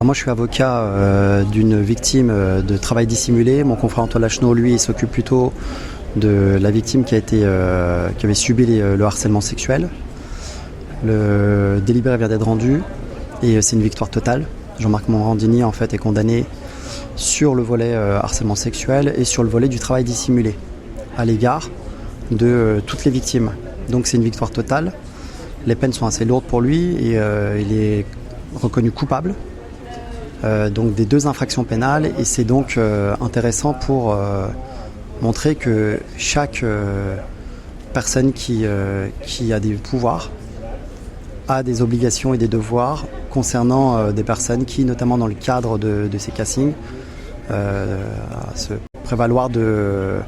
Moi, je suis avocat d'une victime de travail dissimulé. Mon confrère Antoine Lachenot, lui, il s'occupe plutôt de la victime qui avait subi le harcèlement sexuel. Le délibéré vient d'être rendu et c'est une victoire totale. Jean-Marc Morandini, en fait, est condamné sur le volet harcèlement sexuel et sur le volet du travail dissimulé à l'égard de toutes les victimes. Donc c'est une victoire totale. Les peines sont assez lourdes pour lui et il est reconnu coupable donc des 2 infractions pénales, et c'est donc intéressant pour montrer que chaque personne qui a des pouvoirs a des obligations et des devoirs concernant des personnes qui, notamment dans le cadre de ces castings, se prévaloir de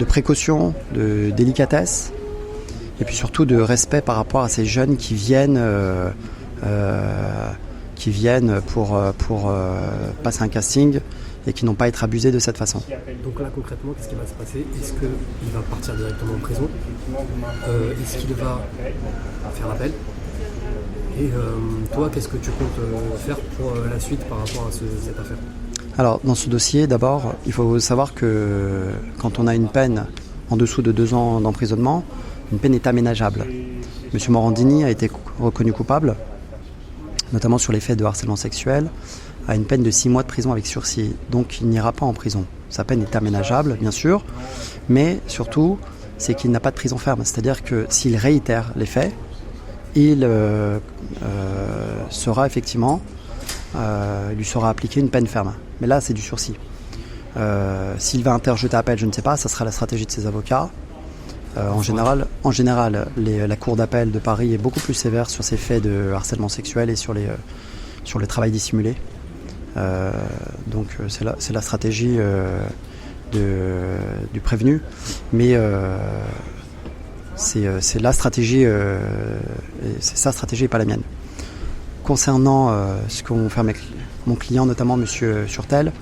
précaution, de délicatesse, et puis surtout de respect par rapport à ces jeunes qui viennent pour passer un casting et qui n'ont pas à être abusés de cette façon. Donc là concrètement, qu'est-ce qui va se passer? Est-ce qu'il va partir directement en prison? Est-ce qu'il va faire appel? Et toi, qu'est-ce que tu comptes faire pour la suite par rapport à cette affaire? Alors dans ce dossier, d'abord, il faut savoir que quand on a une peine en dessous de 2 ans d'emprisonnement, une peine est aménageable. Monsieur Morandini a été reconnu coupable, notamment sur les faits de harcèlement sexuel, à une peine de 6 mois de prison avec sursis. Donc il n'ira pas en prison. Sa peine est aménageable, bien sûr, mais surtout, c'est qu'il n'a pas de prison ferme. C'est-à-dire que s'il réitère les faits, il sera effectivement, lui sera appliqué une peine ferme. Mais là, c'est du sursis. S'il va interjeter appel, je ne sais pas, ça sera la stratégie de ses avocats. En général, la Cour d'appel de Paris est beaucoup plus sévère sur ces faits de harcèlement sexuel et sur le travail dissimulé. Donc c'est la stratégie du prévenu, mais c'est la stratégie, c'est sa stratégie et pas la mienne. Concernant ce qu'ont fait mon client, notamment Monsieur Surtel,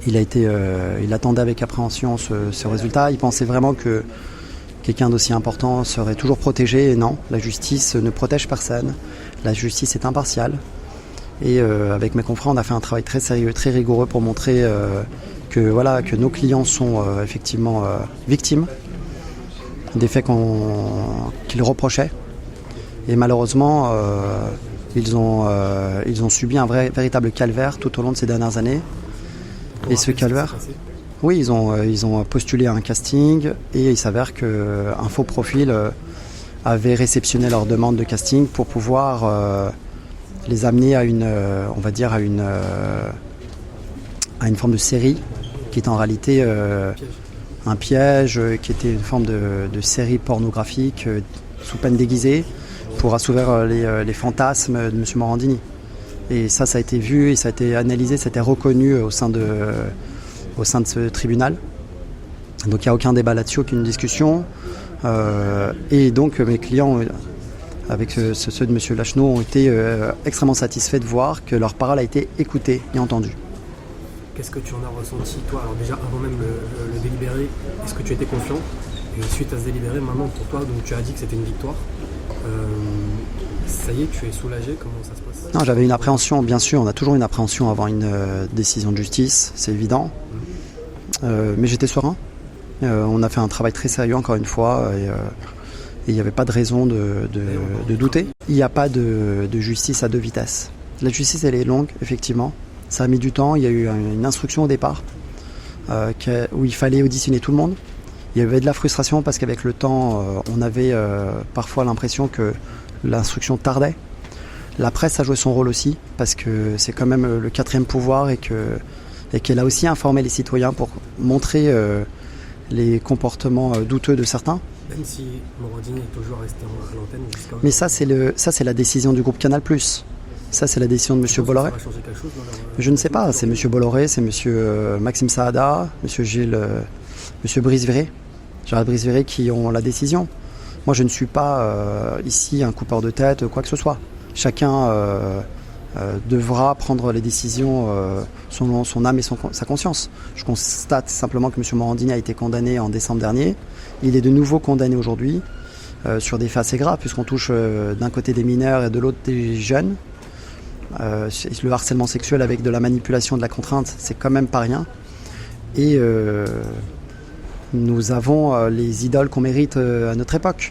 il attendait avec appréhension ce résultat. Il pensait vraiment que quelqu'un d'aussi important serait toujours protégé, et non, la justice ne protège personne. La justice est impartiale. Et avec mes confrères, on a fait un travail très sérieux, très rigoureux pour montrer que nos clients sont effectivement victimes des faits qu'ils reprochaient. Et malheureusement, ils ont subi un véritable calvaire tout au long de ces dernières années. Et ce calvaire, oui, ils ont postulé à un casting et il s'avère qu'un faux profil avait réceptionné leur demande de casting pour pouvoir les amener à une forme de série qui est en réalité un piège, qui était une forme de série pornographique sous peine déguisée pour assouvir les fantasmes de M. Morandini. Et ça a été vu et ça a été analysé, ça a été reconnu au sein de ce tribunal. Donc il n'y a aucun débat là-dessus, aucune discussion. Et donc mes clients, avec ceux de M. Lachenot, ont été extrêmement satisfaits de voir que leur parole a été écoutée et entendue. Qu'est-ce que tu en as ressenti, toi? Alors déjà, avant même le délibéré, est-ce que tu étais confiant? Et suite à ce délibéré, maintenant pour toi, donc tu as dit que c'était une victoire. Ça y est, tu es soulagé? Comment ça se passe? Non, j'avais une appréhension, bien sûr, on a toujours une appréhension avant une décision de justice, c'est évident. Mais j'étais serein. On a fait un travail très sérieux, encore une fois, et il n'y avait pas de raison de douter. Il n'y a pas de justice à 2 vitesses. La justice, elle est longue, effectivement. Ça a mis du temps. Il y a eu une instruction au départ où il fallait auditionner tout le monde. Il y avait de la frustration parce qu'avec le temps, on avait parfois l'impression que l'instruction tardait. La presse a joué son rôle aussi parce que c'est quand même le 4e pouvoir et qu'elle a aussi informé les citoyens pour montrer les comportements douteux de certains. Même si Morandini est toujours resté à l'antenne jusqu'à... Mais ça, c'est la décision du groupe Canal+. Ça, c'est la décision de M. Bolloré. Ça va changer quelque chose dans Je ne sais pas. C'est M. Bolloré, c'est M. Maxime Saada, M. Gilles, M. Brice-Verret, Gérald Brice-Verret qui ont la décision. Moi, je ne suis pas ici un coupeur de tête, quoi que ce soit. Chacun devra prendre les décisions selon son âme et sa conscience. Je constate simplement que M. Morandini a été condamné en décembre dernier. Il est de nouveau condamné aujourd'hui sur des faits assez graves, puisqu'on touche d'un côté des mineurs et de l'autre des jeunes. Le harcèlement sexuel avec de la manipulation, de la contrainte, c'est quand même pas rien. Et nous avons les idoles qu'on mérite à notre époque.